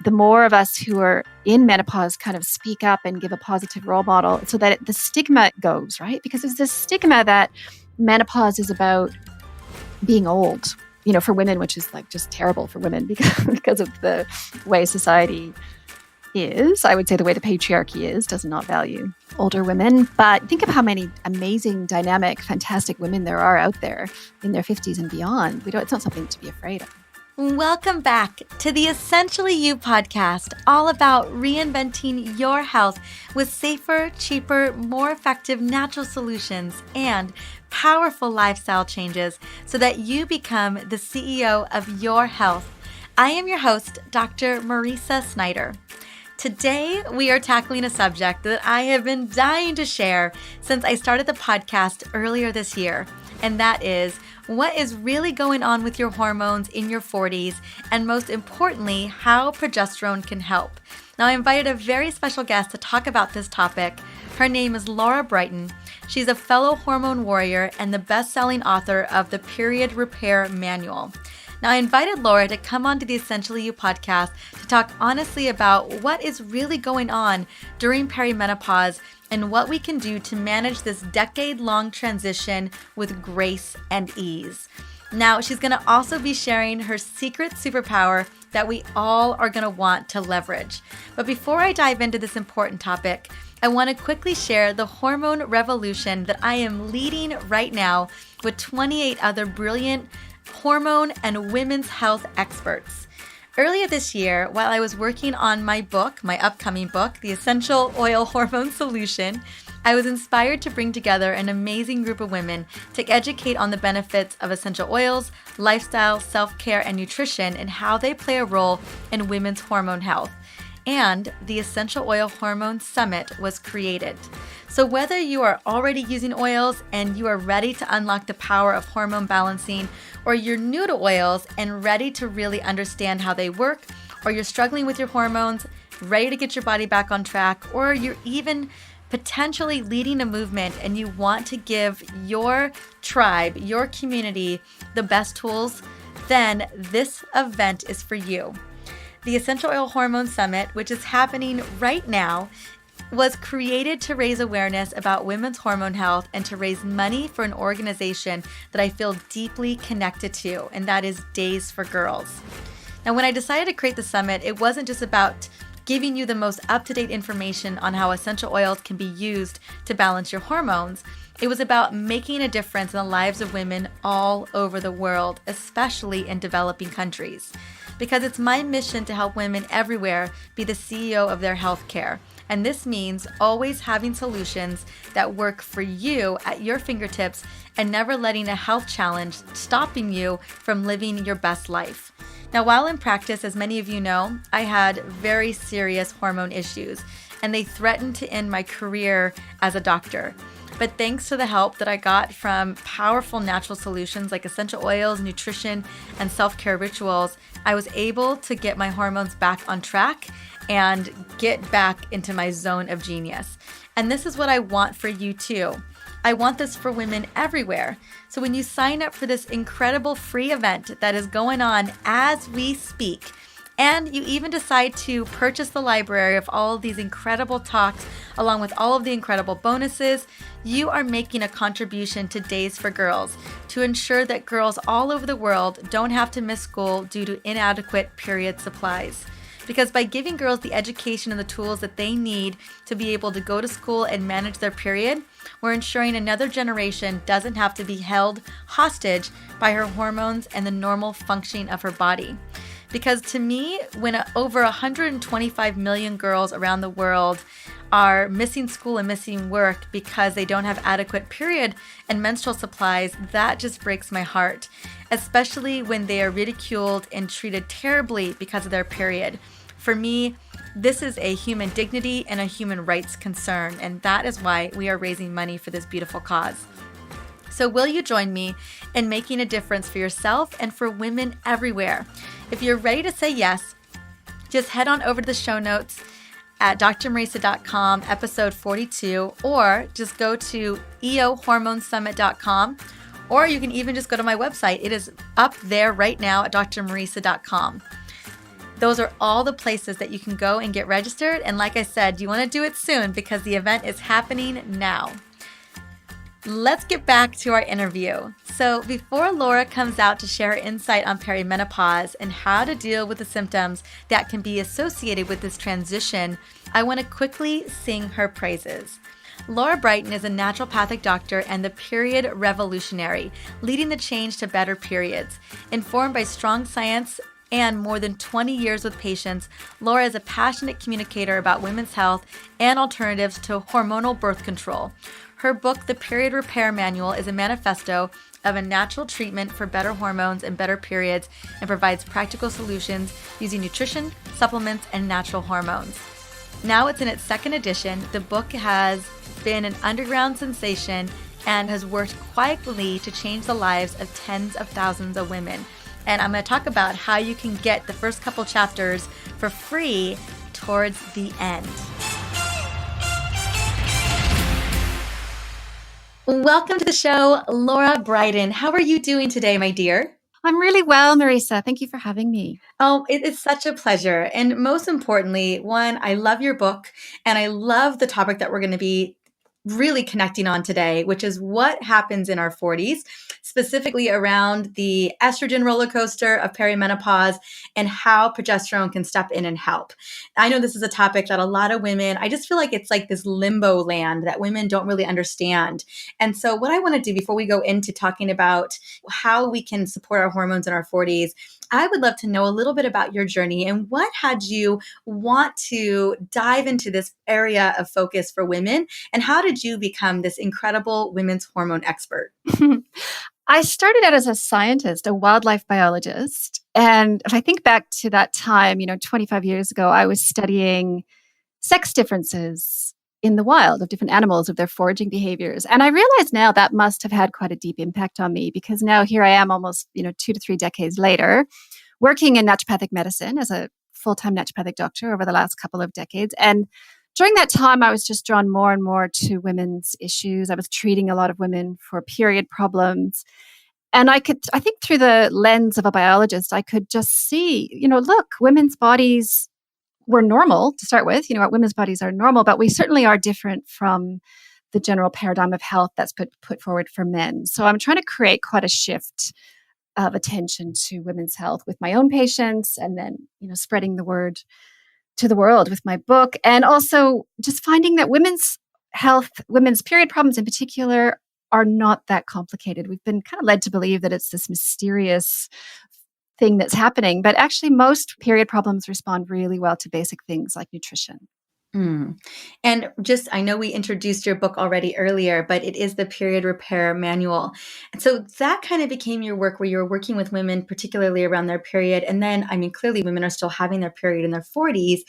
the more of us who are in menopause kind of speak up and give a positive role model so that the stigma goes, right? Because there's this stigma that menopause is about being old, for women, which is like just terrible for women because of the way society is. I would say the way the patriarchy does not value older women. But think of how many amazing, dynamic, fantastic women there are out there in their 50s and beyond. It's not something to be afraid of. Welcome back to the Essentially You podcast, all about reinventing your health with safer, cheaper, more effective natural solutions and powerful lifestyle changes so that you become the CEO of your health. I am your host, Dr. Marisa Snyder. Today, we are tackling a subject that I have been dying to share since I started the podcast earlier this year, and that is what is really going on with your hormones in your 40s, and most importantly, how progesterone can help. Now, I invited a very special guest to talk about this topic. Her name is Lara Briden. She's a fellow hormone warrior and the best-selling author of the Period Repair Manual. Now, I invited Lara to come onto the Essentially You podcast to talk honestly about what is really going on during perimenopause and what we can do to manage this decade-long transition with grace and ease. Now, she's going to also be sharing her secret superpower that we all are going to want to leverage. But before I dive into this important topic, I want to quickly share the hormone revolution that I am leading right now with 28 other brilliant hormone and women's health experts. Earlier this year, while I was working on my upcoming book, The Essential Oil Hormone Solution, I was inspired to bring together an amazing group of women to educate on the benefits of essential oils, lifestyle, self-care, and nutrition and how they play a role in women's hormone health. And the Essential Oil Hormone Summit was created. So whether you are already using oils and you are ready to unlock the power of hormone balancing, or you're new to oils and ready to really understand how they work, or you're struggling with your hormones, ready to get your body back on track, or you're even potentially leading a movement and you want to give your tribe, your community, the best tools, then this event is for you. The Essential Oil Hormone Summit, which is happening right now, was created to raise awareness about women's hormone health and to raise money for an organization that I feel deeply connected to, and that is Days for Girls. Now, when I decided to create the summit, it wasn't just about giving you the most up-to-date information on how essential oils can be used to balance your hormones. It was about making a difference in the lives of women all over the world, especially in developing countries. Because it's my mission to help women everywhere be the CEO of their healthcare. And this means always having solutions that work for you at your fingertips and never letting a health challenge stopping you from living your best life. Now, while in practice, as many of you know, I had very serious hormone issues, and they threatened to end my career as a doctor. But thanks to the help that I got from powerful natural solutions like essential oils, nutrition, and self-care rituals, I was able to get my hormones back on track and get back into my zone of genius. And this is what I want for you too. I want this for women everywhere. So when you sign up for this incredible free event that is going on as we speak, and you even decide to purchase the library of all of these incredible talks, along with all of the incredible bonuses, you are making a contribution to Days for Girls to ensure that girls all over the world don't have to miss school due to inadequate period supplies. Because by giving girls the education and the tools that they need to be able to go to school and manage their period, we're ensuring another generation doesn't have to be held hostage by her hormones and the normal functioning of her body. Because to me, when over 125 million girls around the world are missing school and missing work because they don't have adequate period and menstrual supplies, that just breaks my heart, especially when they are ridiculed and treated terribly because of their period. For me, this is a human dignity and a human rights concern, and that is why we are raising money for this beautiful cause. So will you join me in making a difference for yourself and for women everywhere? If you're ready to say yes, just head on over to the show notes at drmarisa.com, episode 42, or just go to eohormonesummit.com, or you can even just go to my website. It is up there right now at drmarisa.com. Those are all the places that you can go and get registered. And like I said, you want to do it soon because the event is happening now. Let's get back to our interview. So before Laura comes out to share her insight on perimenopause and how to deal with the symptoms that can be associated with this transition, I want to quickly sing her praises. Lara Briden is a naturopathic doctor and the period revolutionary, leading the change to better periods. Informed by strong science and more than 20 years with patients, Lara is a passionate communicator about women's health and alternatives to hormonal birth control. Her book, The Period Repair Manual, is a manifesto of a natural treatment for better hormones and better periods and provides practical solutions using nutrition, supplements, and natural hormones. Now it's in its second edition. The book has been an underground sensation and has worked quietly to change the lives of tens of thousands of women. And I'm going to talk about how you can get the first couple chapters for free towards the end. Welcome to the show, Lara Briden. How are you doing today, my dear? I'm really well, Marisa. Thank you for having me. Oh, it is such a pleasure. And most importantly, one, I love your book and I love the topic that we're going to be really connecting on today, which is what happens in our 40s, specifically around the estrogen roller coaster of perimenopause and how progesterone can step in and help. I know this is a topic that a lot of women, I just feel like it's like this limbo land that women don't really understand. And so what I want to do before we go into talking about how we can support our hormones in our 40s, I would love to know a little bit about your journey and what had you want to dive into this area of focus for women, and how did you become this incredible women's hormone expert? I started out as a scientist, a wildlife biologist. And if I think back to that time, 25 years ago, I was studying sex differences in the wild of different animals, of their foraging behaviors. And I realize now that must have had quite a deep impact on me because now here I am almost, 2 to 3 decades later, working in naturopathic medicine as a full-time naturopathic doctor over the last couple of decades. And during that time, I was just drawn more and more to women's issues. I was treating a lot of women for period problems. And I think through the lens of a biologist, I could just see, look, women's bodies were normal to start with. Our women's bodies are normal, but we certainly are different from the general paradigm of health that's put forward for men. So I'm trying to create quite a shift of attention to women's health with my own patients and then, spreading the word to the world with my book. And also just finding that women's health, women's period problems in particular, are not that complicated. We've been kind of led to believe that it's this mysterious thing that's happening, but actually most period problems respond really well to basic things like nutrition. And just, I know we introduced your book already earlier, but it is the Period Repair Manual. And so that kind of became your work where you were working with women, particularly around their period. And then, clearly women are still having their period in their 40s,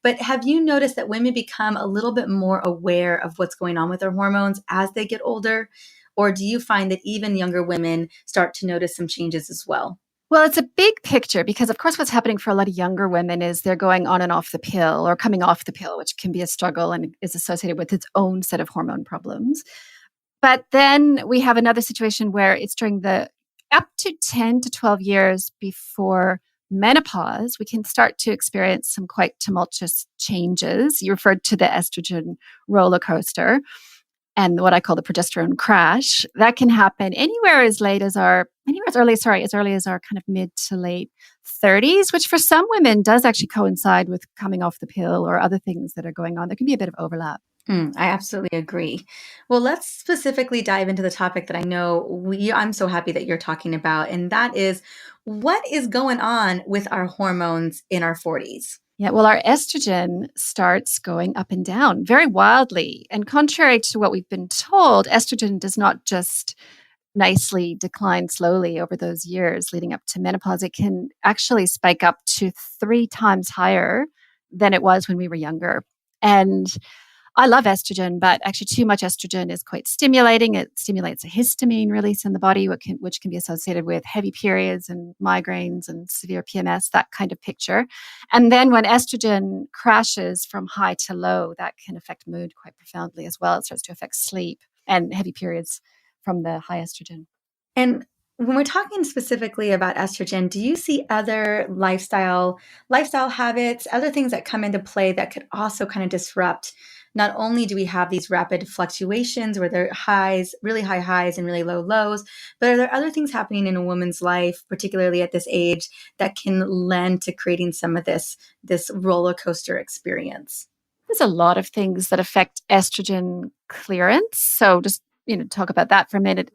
but have you noticed that women become a little bit more aware of what's going on with their hormones as they get older? Or do you find that even younger women start to notice some changes as well? Well, it's a big picture because, of course, what's happening for a lot of younger women is they're going on and off the pill or coming off the pill, which can be a struggle and is associated with its own set of hormone problems. But then we have another situation where it's during the up to 10 to 12 years before menopause, we can start to experience some quite tumultuous changes. You referred to the estrogen roller coaster and what I call the progesterone crash. That can happen anywhere as early as our kind of mid to late 30s, which for some women does actually coincide with coming off the pill or other things that are going on. There can be a bit of overlap. I absolutely agree. Well, let's specifically dive into the topic that I know I'm so happy that you're talking about, and that is what is going on with our hormones in our 40s. Yeah, well, our estrogen starts going up and down very wildly. And contrary to what we've been told, estrogen does not just nicely decline slowly over those years leading up to menopause. It can actually spike up to 3 times higher than it was when we were younger. And I love estrogen, but actually too much estrogen is quite stimulating. It stimulates a histamine release in the body, which can be associated with heavy periods and migraines and severe PMS, that kind of picture. And then when estrogen crashes from high to low, that can affect mood quite profoundly as well. It starts to affect sleep and heavy periods from the high estrogen. And When we're talking specifically about estrogen, do you see other lifestyle habits, other things that come into play that could also kind of disrupt? Not only do we have these rapid fluctuations where there are highs, really high highs and really low lows, but are there other things happening in a woman's life, particularly at this age, that can lend to creating some of this roller coaster experience? There's a lot of things that affect estrogen clearance. So just, talk about that for a minute.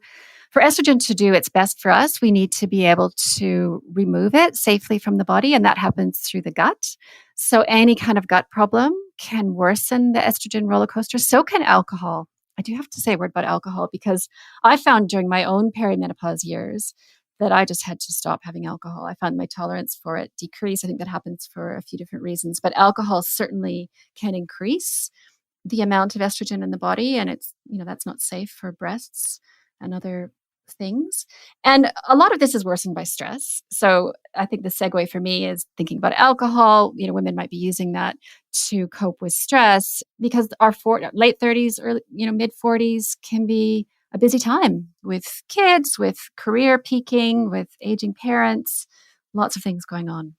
For estrogen to do its best for us, we need to be able to remove it safely from the body, and that happens through the gut. So any kind of gut problem can worsen the estrogen roller coaster. So can alcohol. I do have to say a word about alcohol because I found during my own perimenopause years that I just had to stop having alcohol. I found my tolerance for it decrease. I think that happens for a few different reasons, but alcohol certainly can increase the amount of estrogen in the body, and it's, that's not safe for breasts and other things. And a lot of this is worsened by stress. So I think the segue for me is thinking about alcohol. Women might be using that to cope with stress because our late 30s, early, mid 40s can be a busy time with kids, with career peaking, with aging parents, lots of things going on.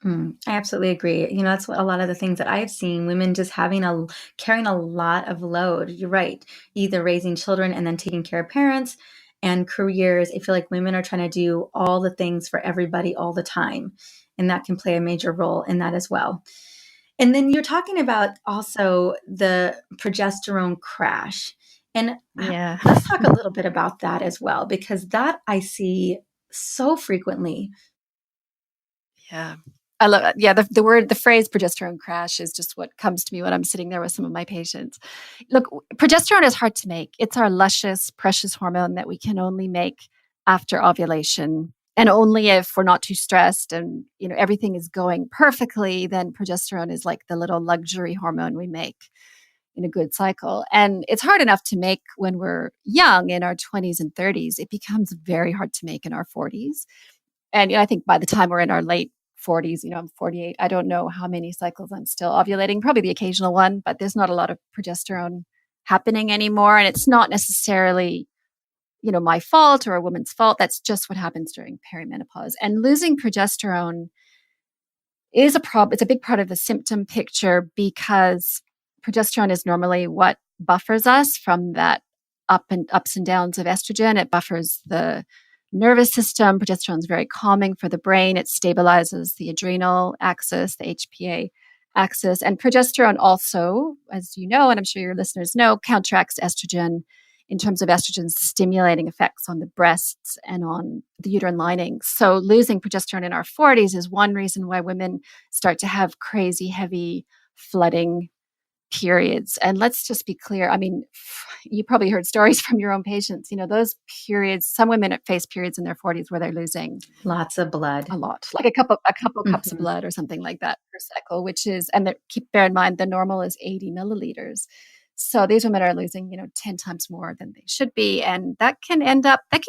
I absolutely agree. That's a lot of the things that I've seen, women just carrying a lot of load. You're right. Either raising children and then taking care of parents and careers. I feel like women are trying to do all the things for everybody all the time. And that can play a major role in that as well. And then you're talking about also the progesterone crash. And Yeah. let's talk a little bit about that as well, because that I see so frequently. Yeah. I love it. Yeah, the phrase progesterone crash is just what comes to me when I'm sitting there with some of my patients. Look, progesterone is hard to make. It's our luscious, precious hormone that we can only make after ovulation. And only if we're not too stressed and everything is going perfectly, then progesterone is like the little luxury hormone we make in a good cycle. And it's hard enough to make when we're young in our 20s and 30s. It becomes very hard to make in our 40s. And I think by the time we're in our late 40s, I'm 48, I don't know how many cycles I'm still ovulating, probably the occasional one, but there's not a lot of progesterone happening anymore. And it's not necessarily, my fault or a woman's fault. That's just what happens during perimenopause. And losing progesterone is a problem. It's a big part of the symptom picture because progesterone is normally what buffers us from that ups and downs of estrogen. It buffers the nervous system. Progesterone is very calming for the brain. It stabilizes the adrenal axis, the HPA axis. And progesterone also, as you know, and I'm sure your listeners know, counteracts estrogen in terms of estrogen's stimulating effects on the breasts and on the uterine lining. So losing progesterone in our 40s is one reason why women start to have crazy, heavy flooding periods. And let's just be clear. I mean, you probably heard stories from your own patients. Those periods, some women face periods in their 40s where they're losing Lots of blood. a lot, like a couple cups of blood or something like that per cycle, which is, and bear in mind, the normal is 80 milliliters. So these women are losing, 10 times more than they should be. And that can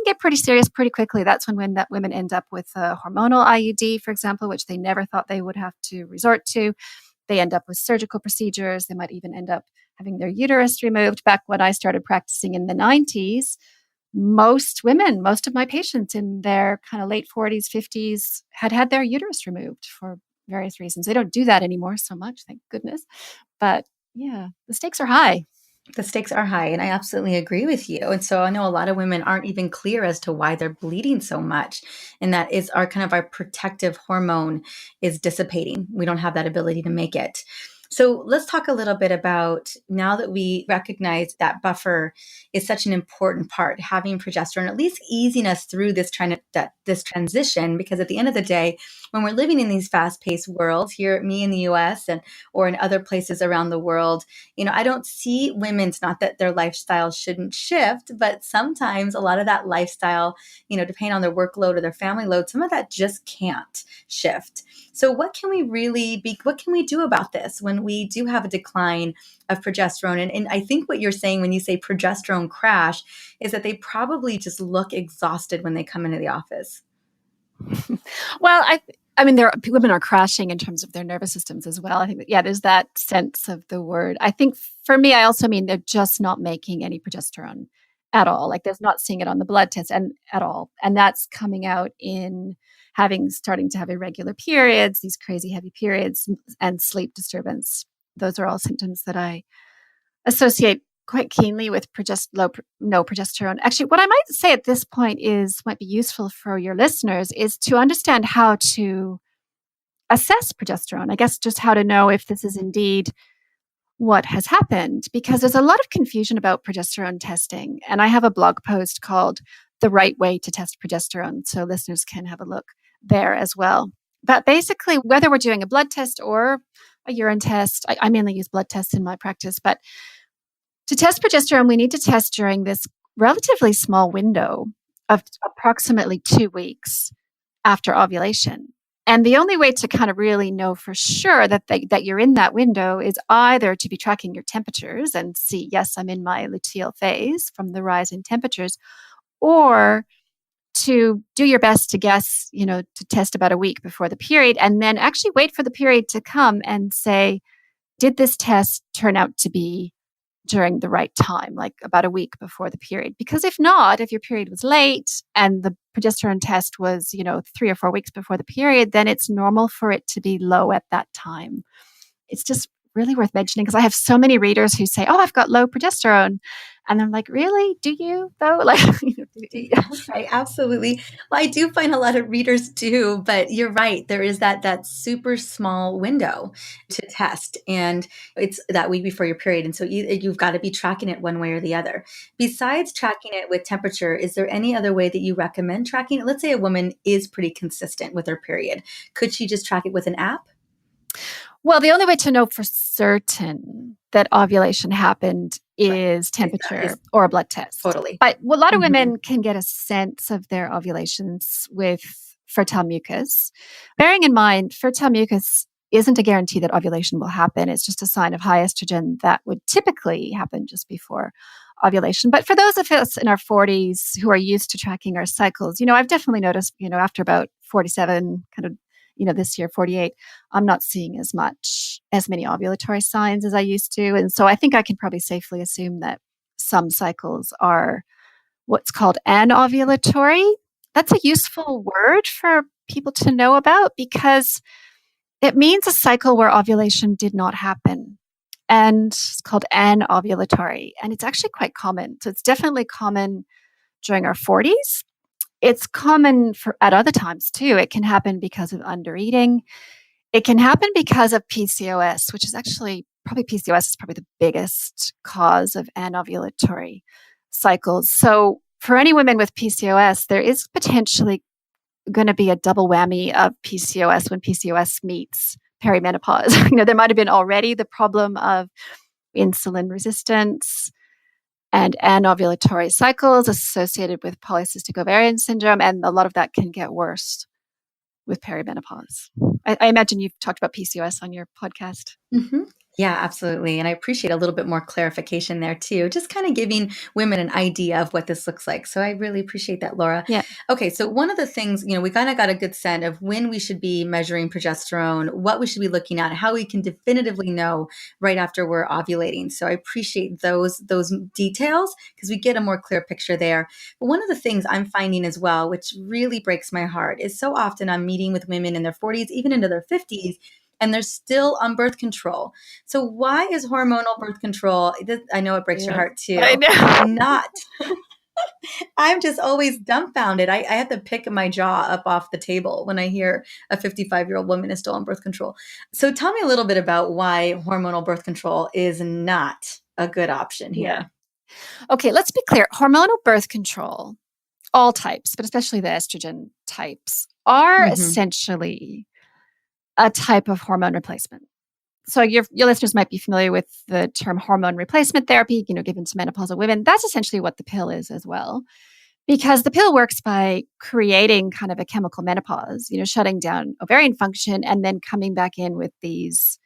get pretty serious pretty quickly. That's when women end up with a hormonal IUD, for example, which they never thought they would have to resort to. They end up with surgical procedures. They might even end up having their uterus removed. Back when I started practicing in the 90s, most of my patients in their kind of late 40s, 50s had their uterus removed for various reasons. They don't do that anymore so much, thank goodness. But yeah, the stakes are high. The stakes are high, and I absolutely agree with you. And so I know a lot of women aren't even clear as to why they're bleeding so much. And that is our protective hormone is dissipating. We don't have that ability to make it. So let's talk a little bit about, now that we recognize that buffer is such an important part, having progesterone, at least easing us through this transition, because at the end of the day, when we're living in these fast-paced worlds here, me in the US or in other places around the world, I don't see women's, not that their lifestyle shouldn't shift, but sometimes a lot of that lifestyle, depending on their workload or their family load, some of that just can't shift. So what can we do about this when we do have a decline of progesterone? And I think what you're saying when you say progesterone crash is that they probably just look exhausted when they come into the office. Well, I mean, women are crashing in terms of their nervous systems as well. I think there's that sense of the word. I think for me, I also mean they're just not making any progesterone at all. Like there's not seeing it on the blood test and at all. And that's coming out in starting to have irregular periods, these crazy heavy periods, and sleep disturbance. Those are all symptoms that I associate quite keenly with no progesterone. Actually, what I might say at this point might be useful for your listeners is to understand how to assess progesterone. I guess just how to know if this is indeed what has happened, because there's a lot of confusion about progesterone testing. And I have a blog post called The Right Way to Test Progesterone, so listeners can have a look there as well. But basically, whether we're doing a blood test or a urine test, I mainly use blood tests in my practice, but to test progesterone, we need to test during this relatively small window of approximately 2 weeks after ovulation. And the only way to kind of really know for sure that you're in that window is either to be tracking your temperatures and see, yes, I'm in my luteal phase from the rise in temperatures, or to do your best to guess, to test about a week before the period and then actually wait for the period to come and say, did this test turn out to be during the right time, like about a week before the period? Because if not, if your period was late and the progesterone test was, 3 or 4 weeks before the period, then it's normal for it to be low at that time. It's just really worth mentioning because I have so many readers who say, oh, I've got low progesterone. And I'm like, really? Do you though? Like, right, absolutely. Well, I do find a lot of readers do, but you're right. There is that super small window to test, and it's that week before your period. And so you've got to be tracking it one way or the other. Besides tracking it with temperature, is there any other way that you recommend tracking it? Let's say a woman is pretty consistent with her period. Could she just track it with an app? Well, the only way to know for certain that ovulation happened is temperature or a blood test. Totally. But a lot of women can get a sense of their ovulations with fertile mucus. Bearing in mind, fertile mucus isn't a guarantee that ovulation will happen. It's just a sign of high estrogen that would typically happen just before ovulation. But for those of us in our 40s who are used to tracking our cycles, I've definitely noticed, after about 47, kind of, this year, 48, I'm not seeing as many ovulatory signs as I used to. And so I think I can probably safely assume that some cycles are what's called anovulatory. That's a useful word for people to know about because it means a cycle where ovulation did not happen. And it's called anovulatory. And it's actually quite common. So it's definitely common during our 40s. It's common at other times too. It can happen because of undereating. It can happen because of PCOS, which is actually PCOS is probably the biggest cause of anovulatory cycles. So for any women with PCOS, there is potentially going to be a double whammy of PCOS when PCOS meets perimenopause. There might have been already the problem of insulin resistance and anovulatory cycles associated with polycystic ovarian syndrome, and a lot of that can get worse with perimenopause. I imagine you've talked about PCOS on your podcast. Mm-hmm. Yeah, absolutely. And I appreciate a little bit more clarification there too, just kind of giving women an idea of what this looks like. So I really appreciate that, Laura. Yeah. Okay. So one of the things, we kind of got a good sense of when we should be measuring progesterone, what we should be looking at, how we can definitively know right after we're ovulating. So I appreciate those details because we get a more clear picture there. But one of the things I'm finding as well, which really breaks my heart, is so often I'm meeting with women in their 40s, even into their 50s, and they're still on birth control. So why is hormonal birth control, I know it breaks your heart too, I know. not, I'm just always dumbfounded. I have to pick my jaw up off the table when I hear a 55-year-old woman is still on birth control. So tell me a little bit about why hormonal birth control is not a good option here. Yeah. Okay, let's be clear. Hormonal birth control, all types, but especially the estrogen types, are essentially a type of hormone replacement. So your listeners might be familiar with the term hormone replacement therapy, given to menopausal women. That's essentially what the pill is as well, because the pill works by creating kind of a chemical menopause, shutting down ovarian function and then coming back in with these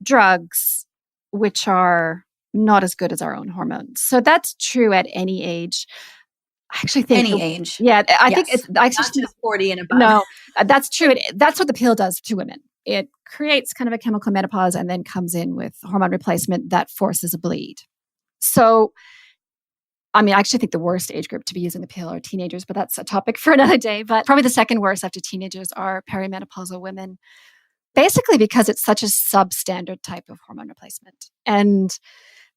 drugs, which are not as good as our own hormones. So that's true at any age. I actually think any age. Yeah, I think it's not just 40 and above. No, that's true. That's what the pill does to women. It creates kind of a chemical menopause and then comes in with hormone replacement that forces a bleed. So I mean, I actually think the worst age group to be using the pill are teenagers, but that's a topic for another day. But probably the second worst after teenagers are perimenopausal women, basically because it's such a substandard type of hormone replacement. And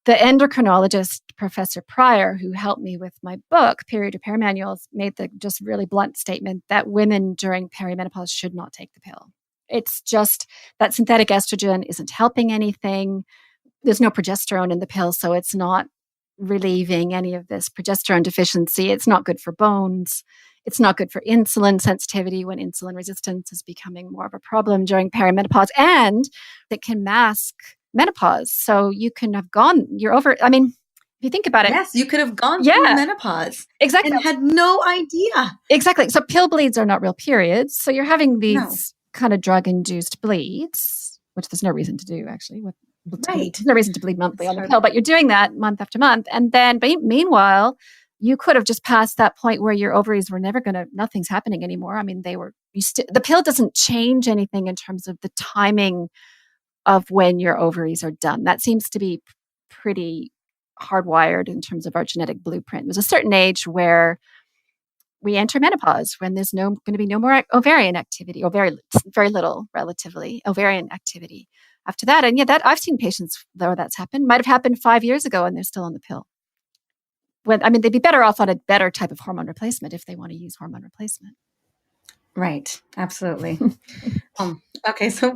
the endocrinologist, Professor Pryor, who helped me with my book, Period to Perimanuals, made the just really blunt statement that women during perimenopause should not take the pill. It's just that synthetic estrogen isn't helping anything. There's no progesterone in the pill, so it's not relieving any of this progesterone deficiency. It's not good for bones. It's not good for insulin sensitivity when insulin resistance is becoming more of a problem during perimenopause. And it can mask menopause. So you can have gone, you're over, I mean, if you think about it. Yes, you could have gone through menopause. Exactly. And had no idea. Exactly. So pill bleeds are not real periods. So you're having these kind of drug-induced bleeds, which there's no reason to do actually. There's no reason to bleed monthly on the pill, but you're doing that month after month. And then meanwhile, you could have just passed that point where your ovaries were nothing's happening anymore. I mean, the pill doesn't change anything in terms of the timing of when your ovaries are done. That seems to be pretty hardwired in terms of our genetic blueprint. There's a certain age where we enter menopause, when there's going to be no more ovarian activity, or very little relatively ovarian activity after that. And that I've seen patients where that's happened. Might have happened 5 years ago and they're still on the pill. They'd be better off on a better type of hormone replacement if they want to use hormone replacement. Right. Absolutely. Okay. So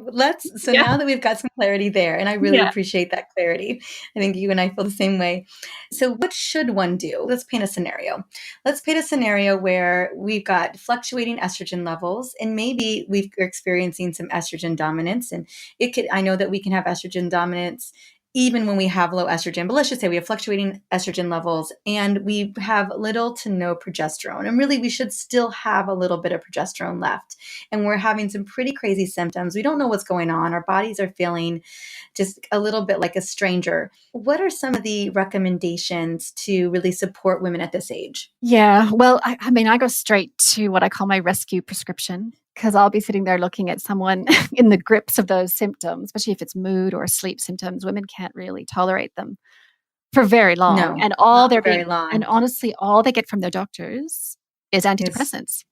now that we've got some clarity there, and I really appreciate that clarity. I think you and I feel the same way. So what should one do? Let's paint a scenario. Let's paint a scenario where we've got fluctuating estrogen levels, and maybe we're experiencing some estrogen dominance. And I know that we can have estrogen dominance even when we have low estrogen, but let's just say we have fluctuating estrogen levels and we have little to no progesterone. And really, we should still have a little bit of progesterone left. And we're having some pretty crazy symptoms. We don't know what's going on. Our bodies are feeling just a little bit like a stranger. What are some of the recommendations to really support women at this age? Yeah, well, I go straight to what I call my rescue prescription, because I'll be sitting there looking at someone in the grips of those symptoms, especially if it's mood or sleep symptoms. Women can't really tolerate them for very long. No, and and honestly, all they get from their doctors is antidepressants.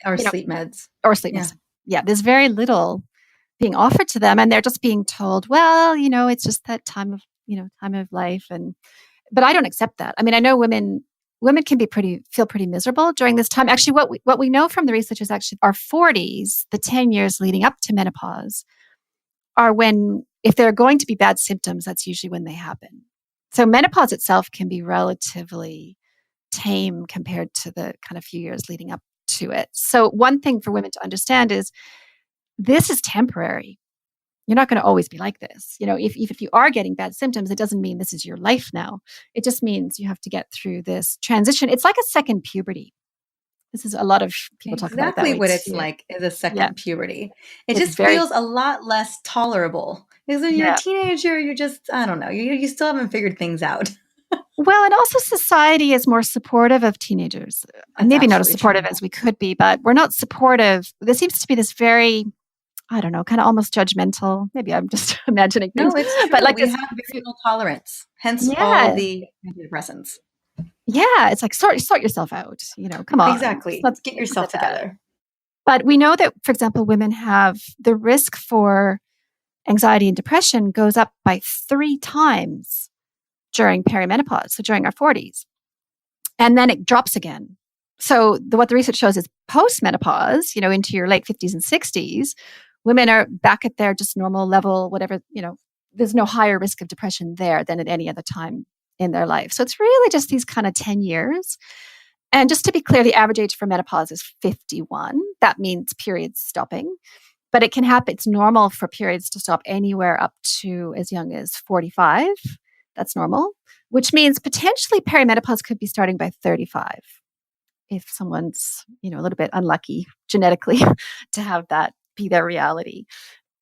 Or sleep meds. Or sleep meds. Yeah, there's very little being offered to them. And they're just being told, well, it's just that time of life. But I don't accept that. I mean, I know women can feel pretty miserable during this time. Actually, what we know from the research is actually our 40s, the 10 years leading up to menopause, are when, if there are going to be bad symptoms, that's usually when they happen. So menopause itself can be relatively tame compared to the kind of few years leading up to it. So one thing for women to understand is this is temporary. You're not going to always be like this. If you are getting bad symptoms, it doesn't mean this is your life now. It just means you have to get through this transition. It's like a second puberty. This is a lot of people talk about that. Exactly what it's like is a second puberty. It just feels a lot less tolerable. Because when you're a teenager, you're just, I don't know, you still haven't figured things out. Well, and also society is more supportive of teenagers. Maybe not as supportive as we could be, but we're not supportive. There seems to be this very, I don't know, kind of almost judgmental. Maybe I'm just imagining things. No, it's true. But we have very little tolerance, hence all the antidepressants. Yeah, it's like sort yourself out. Come on. Exactly. Let's get yourself together. But we know that, for example, women have the risk for anxiety and depression goes up by 3 times during perimenopause, so during our 40s. And then it drops again. So what the research shows is post-menopause, into your late 50s and 60s, women are back at their just normal level, whatever, there's no higher risk of depression there than at any other time in their life. So it's really just these kind of 10 years. And just to be clear, the average age for menopause is 51. That means periods stopping. But it can happen. It's normal for periods to stop anywhere up to as young as 45. That's normal, which means potentially perimenopause could be starting by 35 if someone's, a little bit unlucky genetically to have that be their reality.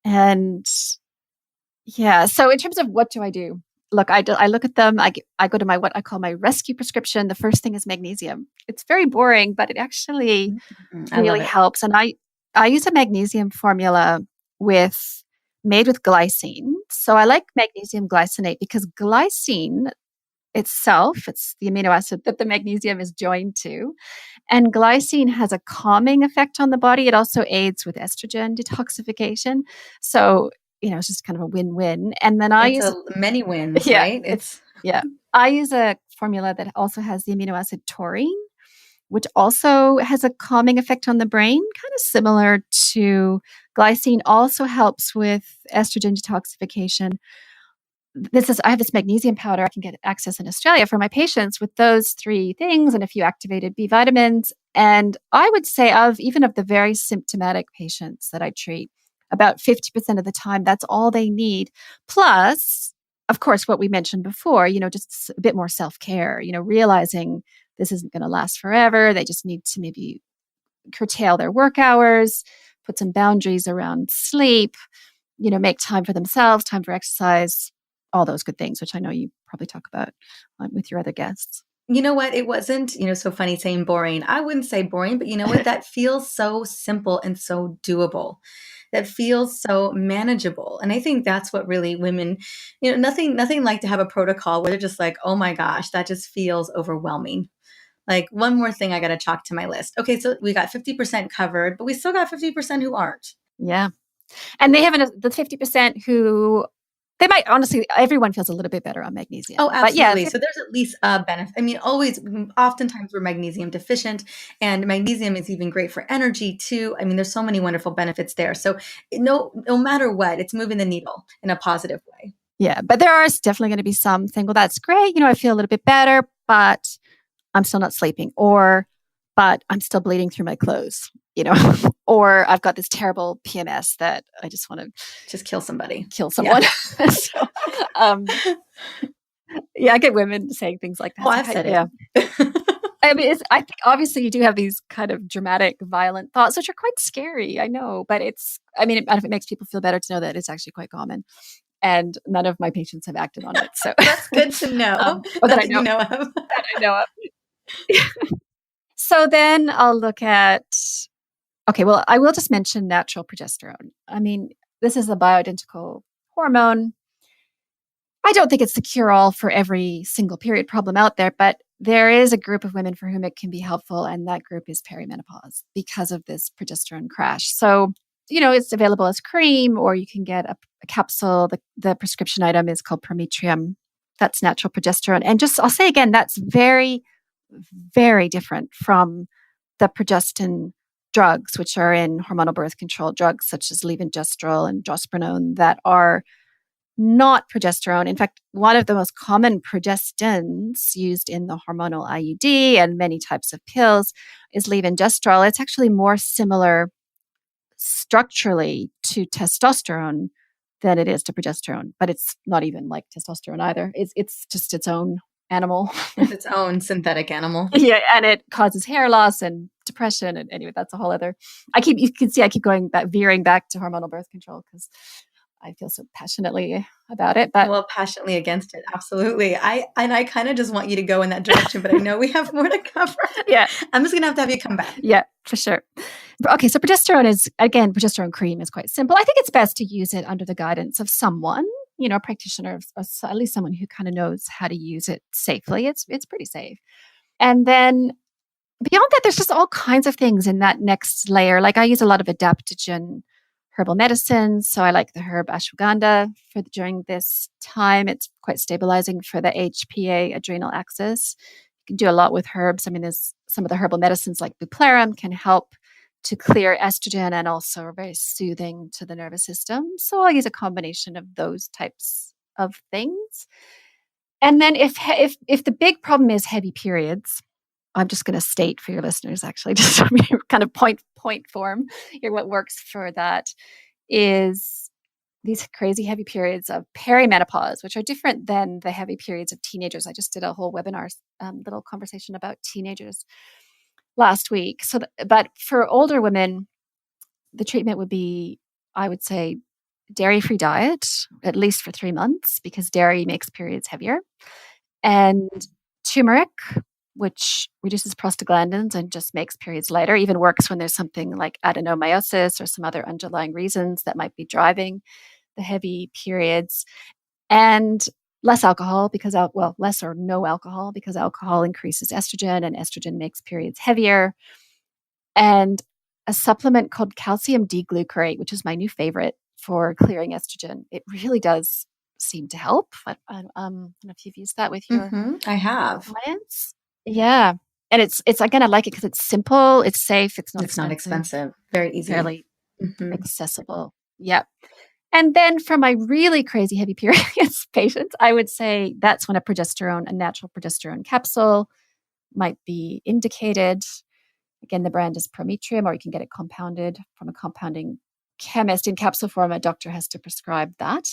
And so in terms of what do I do? Look, I look at them. I go to what I call my rescue prescription. The first thing is magnesium. It's very boring, but it actually really helps. And I use a magnesium formula made with glycine. So I like magnesium glycinate because glycine itself. It's the amino acid that the magnesium is joined to. And glycine has a calming effect on the body. It also aids with estrogen detoxification. So, it's just kind of a win-win. And then I It's use many wins, yeah, right? I use a formula that also has the amino acid taurine, which also has a calming effect on the brain, kind of similar to glycine. Also helps with estrogen detoxification. I have this magnesium powder I can get access in Australia for my patients with those three things and a few activated B vitamins. And I would say of the very symptomatic patients that I treat, about 50% of the time, that's all they need. Plus, of course, what we mentioned before, just a bit more self-care, realizing this isn't going to last forever. They just need to maybe curtail their work hours, put some boundaries around sleep, make time for themselves, time for exercise, all those good things, which I know you probably talk about with your other guests. You know what? It wasn't, so funny saying boring. I wouldn't say boring, but you know what? That feels so simple and so doable. That feels so manageable. And I think that's what really women, nothing like to have a protocol where they're just like, oh my gosh, that just feels overwhelming. Like one more thing I got to chalk to my list. Okay, so we got 50% covered, but we still got 50% who aren't. Yeah. And they have the 50% who they might, honestly, everyone feels a little bit better on magnesium. Oh, absolutely. So there's at least a benefit. I mean, oftentimes we're magnesium deficient, and magnesium is even great for energy too. I mean, there's so many wonderful benefits there. So no matter what, it's moving the needle in a positive way. Yeah. But there are definitely going to be some think, well, that's great. I feel a little bit better, but I'm still not sleeping, but I'm still bleeding through my clothes, or I've got this terrible PMS that I just want to just kill somebody, kill someone. Yeah. So, I get women saying things like that. Oh, I've said it. Yeah. I mean, I think obviously you do have these kind of dramatic, violent thoughts, which are quite scary. I know, but if it makes people feel better to know that it's actually quite common. And none of my patients have acted on it. So that's good to know. That I know of. That I know of. So then I'll look at, I will just mention natural progesterone. I mean, this is a bioidentical hormone. I don't think it's the cure-all for every single period problem out there, but there is a group of women for whom it can be helpful, and that group is perimenopause because of this progesterone crash. So, it's available as cream, or you can get a capsule. The prescription item is called Prometrium. That's natural progesterone. And I'll say again, that's very, very different from the progestin drugs, which are in hormonal birth control drugs such as levonorgestrel and drospirenone that are not progesterone. In fact, one of the most common progestins used in the hormonal IUD and many types of pills is levonorgestrel. It's actually more similar structurally to testosterone than it is to progesterone, but it's not even like testosterone either. It's just its own animal. It's its own synthetic animal. Yeah, and it causes hair loss and depression. And anyway, that's a whole other. You can see I keep veering back to hormonal birth control because I feel so passionately about it. But passionately against it. Absolutely. I kind of just want you to go in that direction, but I know we have more to cover. Yeah. I'm just going to have you come back. Yeah, for sure. Okay. So progesterone cream is quite simple. I think it's best to use it under the guidance of someone, a practitioner, or at least someone who kind of knows how to use it safely. It's pretty safe. And then beyond that, there's just all kinds of things in that next layer. Like I use a lot of adaptogen herbal medicines. So I like the herb ashwagandha during this time. It's quite stabilizing for the HPA adrenal axis. You can do a lot with herbs. I mean, there's some of the herbal medicines like bupleurum can help to clear estrogen and also are very soothing to the nervous system. So I'll use a combination of those types of things. And then if the big problem is heavy periods, I'm just going to state for your listeners, actually, just kind of point form here, what works for that is these crazy heavy periods of perimenopause, which are different than the heavy periods of teenagers. I just did a whole webinar, little conversation about teenagers last week. But for older women, the treatment would be, I would say, dairy-free diet, at least for 3 months, because dairy makes periods heavier, and turmeric, which reduces prostaglandins and just makes periods lighter, even works when there's something like adenomyosis or some other underlying reasons that might be driving the heavy periods. And less alcohol because, less or no alcohol because alcohol increases estrogen and estrogen makes periods heavier. And a supplement called calcium D-glucarate, which is my new favorite for clearing estrogen. It really does seem to help. I don't know if you've used that with your I have. clients. Yeah. And it's again, I like it because it's simple, it's safe, it's not It's not expensive, expensive. Very easy. fairly Mhm. accessible. Yep. And then for my really crazy heavy periods patients, I would say that's when a natural progesterone capsule might be indicated. Again, the brand is Prometrium, or you can get it compounded from a compounding chemist in capsule form. A doctor has to prescribe that.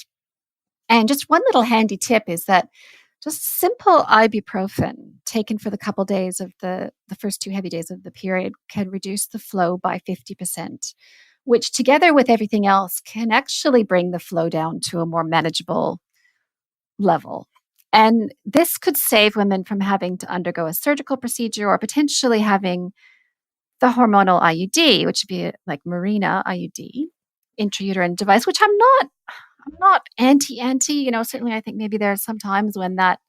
And just one little handy tip is that just simple ibuprofen taken for the couple days of the first 2 heavy days of the period can reduce the flow by 50%, which together with everything else can actually bring the flow down to a more manageable level. And this could save women from having to undergo a surgical procedure or potentially having the hormonal IUD, which would be like Mirena IUD, intrauterine device, which I'm not anti, certainly I think maybe there are some times when that,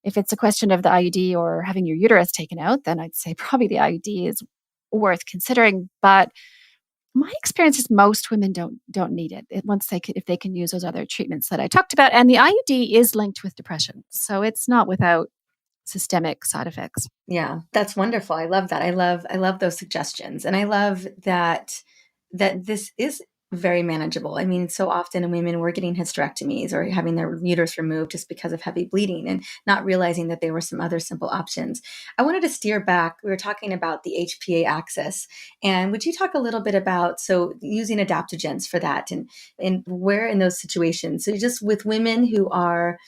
if it's a question of the IUD or having your uterus taken out, then I'd say probably the IUD is worth considering. But my experience is most women don't need it once if they can use those other treatments that I talked about. And the IUD is linked with depression, so it's not without systemic side effects. Yeah, that's wonderful. I love that. I love those suggestions. And I love that this is very manageable. I mean, so often in women we're getting hysterectomies or having their uterus removed just because of heavy bleeding and not realizing that there were some other simple options. I wanted to steer back. We were talking about the HPA axis. And would you talk a little bit about using adaptogens for that and where in those situations? So just with women who are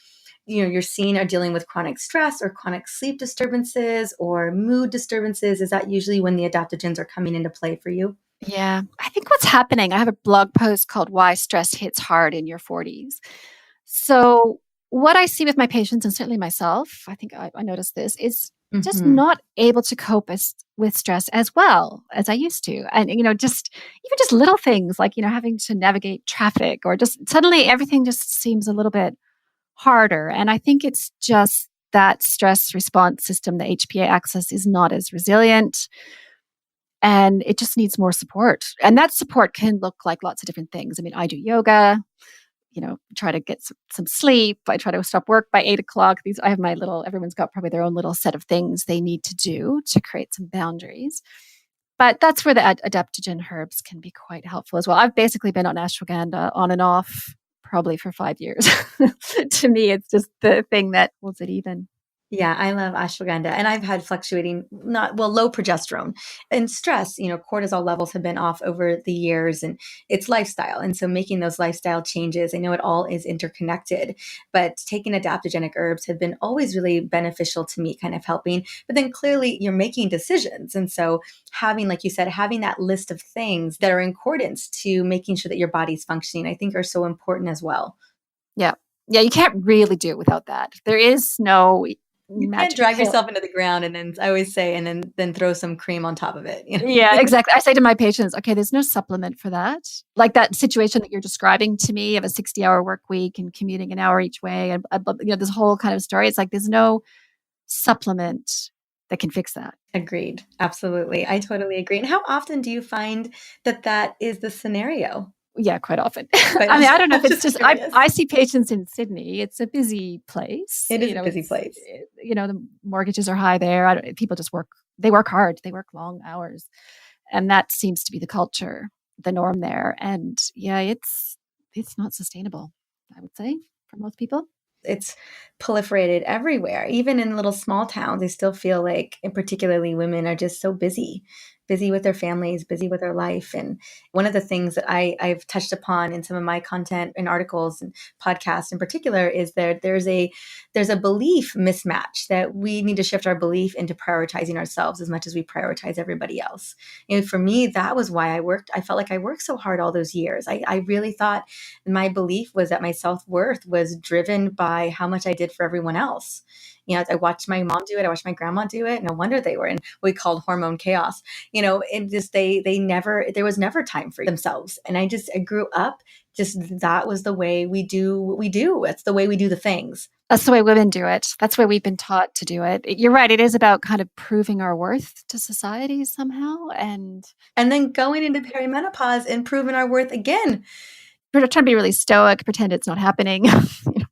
you're seeing are dealing with chronic stress or chronic sleep disturbances or mood disturbances, is that usually when the adaptogens are coming into play for you? Yeah, I think what's happening, I have a blog post called Why Stress Hits Hard in Your 40s. So, what I see with my patients, and certainly myself, I think I noticed this, is just Mm-hmm. not able to cope with stress as well as I used to. And, just even just little things like, having to navigate traffic or just suddenly everything just seems a little bit harder. And I think it's just that stress response system, the HPA axis, is not as resilient and it just needs more support. And that support can look like lots of different things. I mean, I do yoga, try to get some sleep. I try to stop work by 8 o'clock. I have everyone's got probably their own little set of things they need to do to create some boundaries. But that's where the adaptogen herbs can be quite helpful as well. I've basically been on ashwagandha on and off probably for 5 years. To me, it's just the thing that holds it even. Yeah, I love ashwagandha, and I've had low progesterone and stress. Cortisol levels have been off over the years, and it's lifestyle. And so, making those lifestyle changes, I know it all is interconnected, but taking adaptogenic herbs have been always really beneficial to me, kind of helping. But then clearly, you're making decisions, and so having, like you said, having that list of things that are in accordance to making sure that your body's functioning, I think, are so important as well. Yeah. Yeah, you can't really do it without that. There is no You can't magic drive pill. yourself into the ground and then I always say, and then throw some cream on top of it. Yeah, exactly. I say to my patients, okay, there's no supplement for that. Like that situation that you're describing to me of a 60-hour work week and commuting an hour each way and this whole kind of story. It's like there's no supplement that can fix that. Agreed. Absolutely. I totally agree. And how often do you find that is the scenario? Yeah, quite often. Quite I mean, I often. don't know if I'm it's just just curious. I see patients in Sydney. It's a busy place. It is a busy place. The mortgages are high there. People just work. They work hard. They work long hours, and that seems to be the culture, the norm there. And yeah, it's not sustainable, I would say, for most people. It's proliferated everywhere. Even in little small towns, I still feel like, and particularly women, are just so busy with their families, busy with their life. And one of the things that I've touched upon in some of my content and articles and podcasts in particular is there's a belief mismatch that we need to shift our belief into prioritizing ourselves as much as we prioritize everybody else. For me, that was why I felt like I worked so hard all those years. I really thought my belief was that my self-worth was driven by how much I did for everyone else. I watched my mom do it. I watched my grandma do it. No wonder they were in what we called hormone chaos. And just there was never time for themselves. And I grew up just that was the way we do what we do. That's the way we do the things. That's the way women do it. That's the way we've been taught to do it. You're right. It is about kind of proving our worth to society somehow. And then going into perimenopause and proving our worth again. We're trying to be really stoic, pretend it's not happening,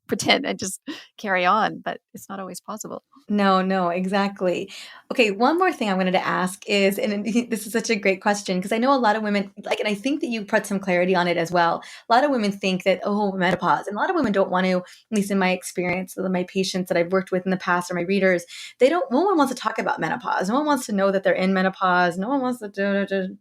pretend and just carry on, but it's not always possible. No, exactly. Okay, one more thing I wanted to ask is, and this is such a great question, because I know a lot of women, and I think that you put some clarity on it as well. A lot of women think that, menopause, and a lot of women don't want to, at least in my experience, my patients that I've worked with in the past or my readers, no one wants to talk about menopause. No one wants to know that they're in menopause. No one wants to do.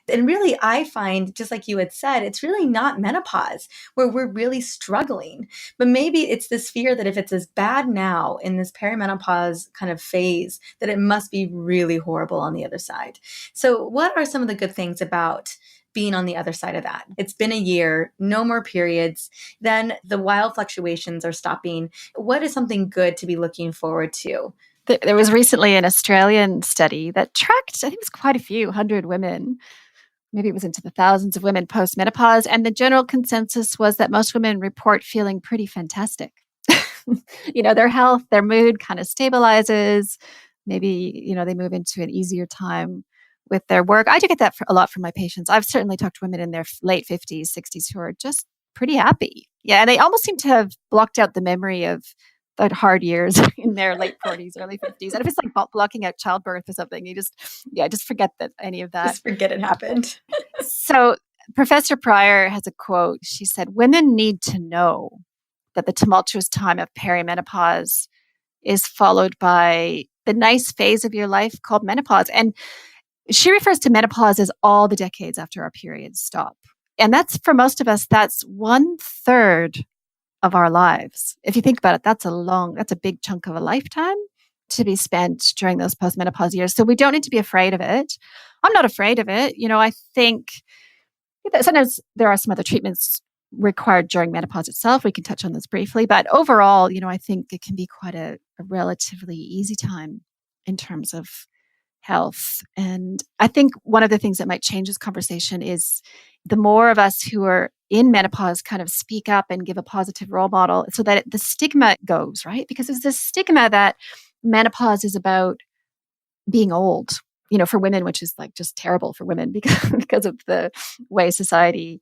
And really, I find, just like you had said, it's really not menopause where we're really struggling. But maybe it's this fear that if it's as bad now in this perimenopause kind of phase, that it must be really horrible on the other side. So what are some of the good things about being on the other side of that? It's been a year, no more periods. Then the wild fluctuations are stopping. What is something good to be looking forward to? There was recently an Australian study that tracked, I think it was quite a few hundred women. Maybe it was into the thousands of women post-menopause. And the general consensus was that most women report feeling pretty fantastic. Their health, their mood kind of stabilizes. Maybe, they move into an easier time with their work. I do get that a lot from my patients. I've certainly talked to women in their late 50s, 60s who are just pretty happy. Yeah, and they almost seem to have blocked out the memory of the hard years in their late 40s, early 50s. And if it's like blocking out childbirth or something, you just forget that any of that. Just forget it happened. So Professor Pryor has a quote. She said, "Women need to know that the tumultuous time of perimenopause is followed by the nice phase of your life called menopause." And she refers to menopause as all the decades after our periods stop. And that's, for most of us, that's 1/3 of our lives. If you think about it, that's a big chunk of a lifetime to be spent during those postmenopause years. So we don't need to be afraid of it. I'm not afraid of it. I think that sometimes there are some other treatments required during menopause itself. We can touch on this briefly, but overall, I think it can be quite a relatively easy time in terms of health. And I think one of the things that might change this conversation is the more of us who are in menopause kind of speak up and give a positive role model so that the stigma goes, right? Because there's this stigma that menopause is about being old, for women, which is like just terrible for women because of the way society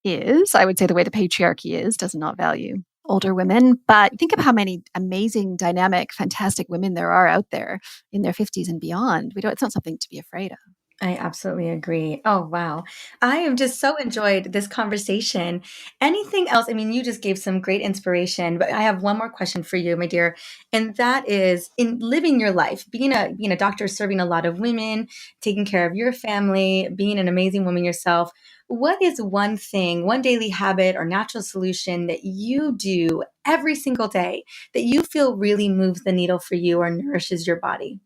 is. I would say the way the patriarchy does not value older women. But think of how many amazing, dynamic, fantastic women there are out there in their 50s and beyond. It's not something to be afraid of. I absolutely agree. Oh, wow. I have just so enjoyed this conversation. Anything else? I mean, you just gave some great inspiration, but I have one more question for you, my dear. And that is, in living your life, being a doctor, serving a lot of women, taking care of your family, being an amazing woman yourself, what is one thing, one daily habit or natural solution that you do every single day that you feel really moves the needle for you or nourishes your body?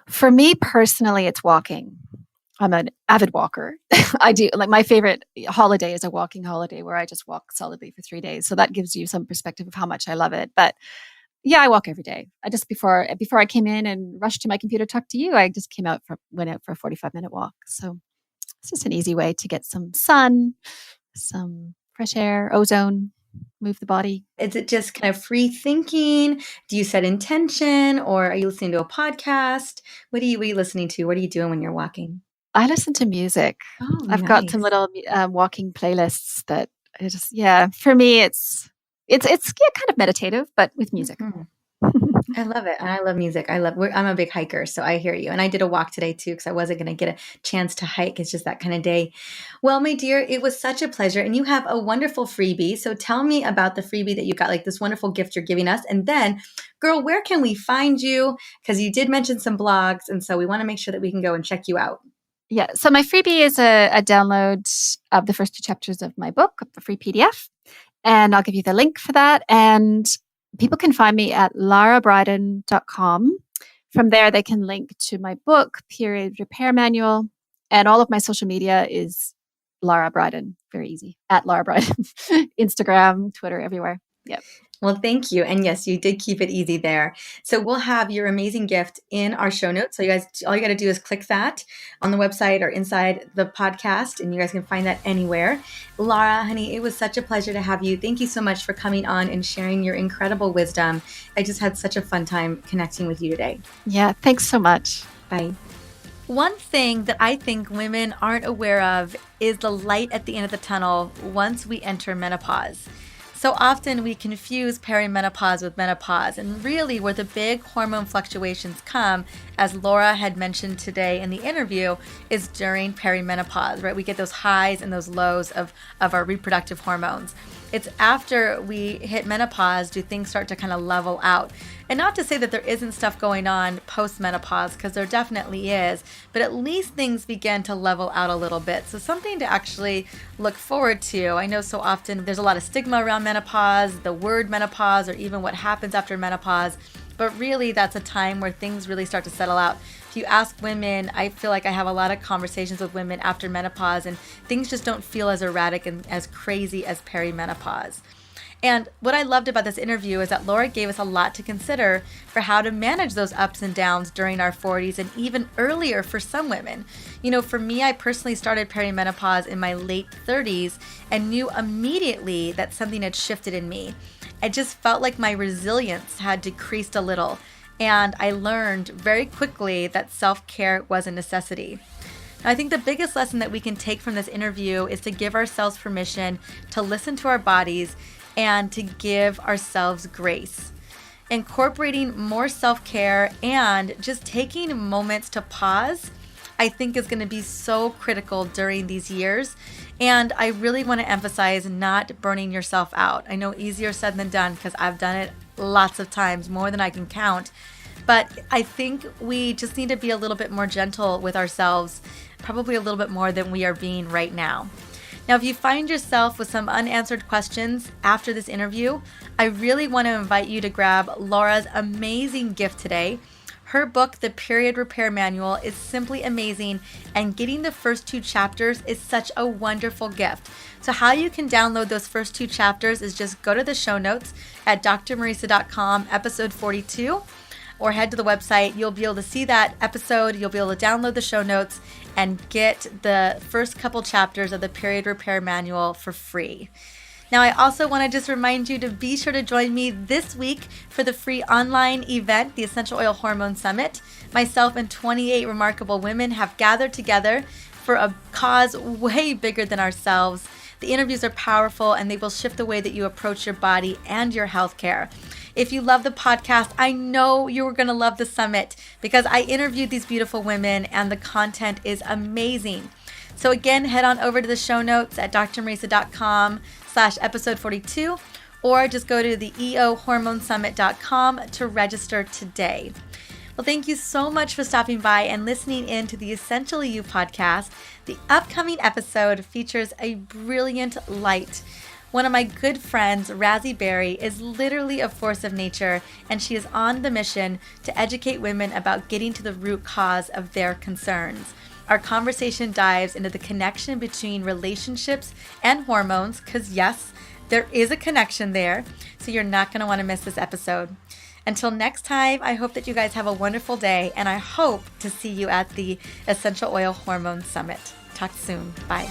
For me personally, it's walking. I'm an avid walker. I do, like, my favorite holiday is a walking holiday where I just walk solidly for 3 days. So that gives you some perspective of how much I love it. But yeah, I walk every day. I just, before I came in and rushed to my computer to talk to you, I just went out for a 45-minute walk. So it's just an easy way to get some sun, some fresh air, ozone, move the body. Is it just kind of free thinking? Do you set intention, or are you listening to a podcast? What are you listening to? What are you doing when you're walking? I listen to music. Oh, I've got some nice. little walking playlists that I just, yeah, for me, it's kind of meditative, but with music. Mhm. I love it. And I love music. I'm a big hiker, so I hear you. And I did a walk today too, because I wasn't going to get a chance to hike. It's just that kind of day. Well, my dear, it was such a pleasure. And you have a wonderful freebie. So tell me about the freebie that you got, like this wonderful gift you're giving us. And then, girl, where can we find you? Because you did mention some blogs. And so we want to make sure that we can go and check you out. Yeah. So my freebie is a download of the first 2 chapters of my book, a free PDF. And I'll give you the link for that. And people can find me at larabriden.com. From there, they can link to my book, Period Repair Manual. And all of my social media is Lara Briden. Very easy. At Lara Briden. Instagram, Twitter, everywhere. Yep. Well, thank you. And yes, you did keep it easy there. So we'll have your amazing gift in our show notes. So you guys, all you got to do is click that on the website or inside the podcast, and you guys can find that anywhere. Lara, honey, it was such a pleasure to have you. Thank you so much for coming on and sharing your incredible wisdom. I just had such a fun time connecting with you today. Yeah. Thanks so much. Bye. One thing that I think women aren't aware of is the light at the end of the tunnel once we enter menopause. So often we confuse perimenopause with menopause, and really where the big hormone fluctuations come, as Laura had mentioned today in the interview, is during perimenopause, right? We get those highs and those lows of our reproductive hormones. It's after we hit menopause do things start to kind of level out. And not to say that there isn't stuff going on post-menopause, because there definitely is, but at least things begin to level out a little bit. So something to actually look forward to. I know so often there's a lot of stigma around menopause, the word menopause, or even what happens after menopause. But really, that's a time where things really start to settle out. If you ask women, I feel like I have a lot of conversations with women after menopause, and things just don't feel as erratic and as crazy as perimenopause. And what I loved about this interview is that Laura gave us a lot to consider for how to manage those ups and downs during our 40s and even earlier for some women. You know, for me, I personally started perimenopause in my late 30s and knew immediately that something had shifted in me. I just felt like my resilience had decreased a little, and I learned very quickly that self-care was a necessity. Now, I think the biggest lesson that we can take from this interview is to give ourselves permission to listen to our bodies and to give ourselves grace. Incorporating more self-care and just taking moments to pause, I think is going to be so critical during these years. And I really want to emphasize not burning yourself out. I know easier said than done because I've done it lots of times, more than I can count. But I think we just need to be a little bit more gentle with ourselves, probably a little bit more than we are being right now. Now, if you find yourself with some unanswered questions after this interview, I really want to invite you to grab Laura's amazing gift today. Her book, The Period Repair Manual, is simply amazing, and getting the first 2 chapters is such a wonderful gift. So how you can download those first 2 chapters is just go to the show notes at drmarisa.com, episode 42, or head to the website. You'll be able to see that episode. You'll be able to download the show notes and get the first couple chapters of the Period Repair Manual for free. Now, I also want to just remind you to be sure to join me this week for the free online event, the Essential Oil Hormone Summit. Myself and 28 remarkable women have gathered together for a cause way bigger than ourselves. The interviews are powerful, and they will shift the way that you approach your body and your healthcare. If you love the podcast, I know you're going to love the summit because I interviewed these beautiful women and the content is amazing. So again, head on over to the show notes at drmarisa.com/episode 42, or just go to the eohormonesummit.com to register today. Well, thank you so much for stopping by and listening in to the Essentially You podcast. The upcoming episode features a brilliant light. One of my good friends, Razzie Berry, is literally a force of nature, and she is on the mission to educate women about getting to the root cause of their concerns. Our conversation dives into the connection between relationships and hormones, because yes, there is a connection there, so you're not going to want to miss this episode. Until next time, I hope that you guys have a wonderful day, and I hope to see you at the Essential Oil Hormone Summit. Talk soon. Bye.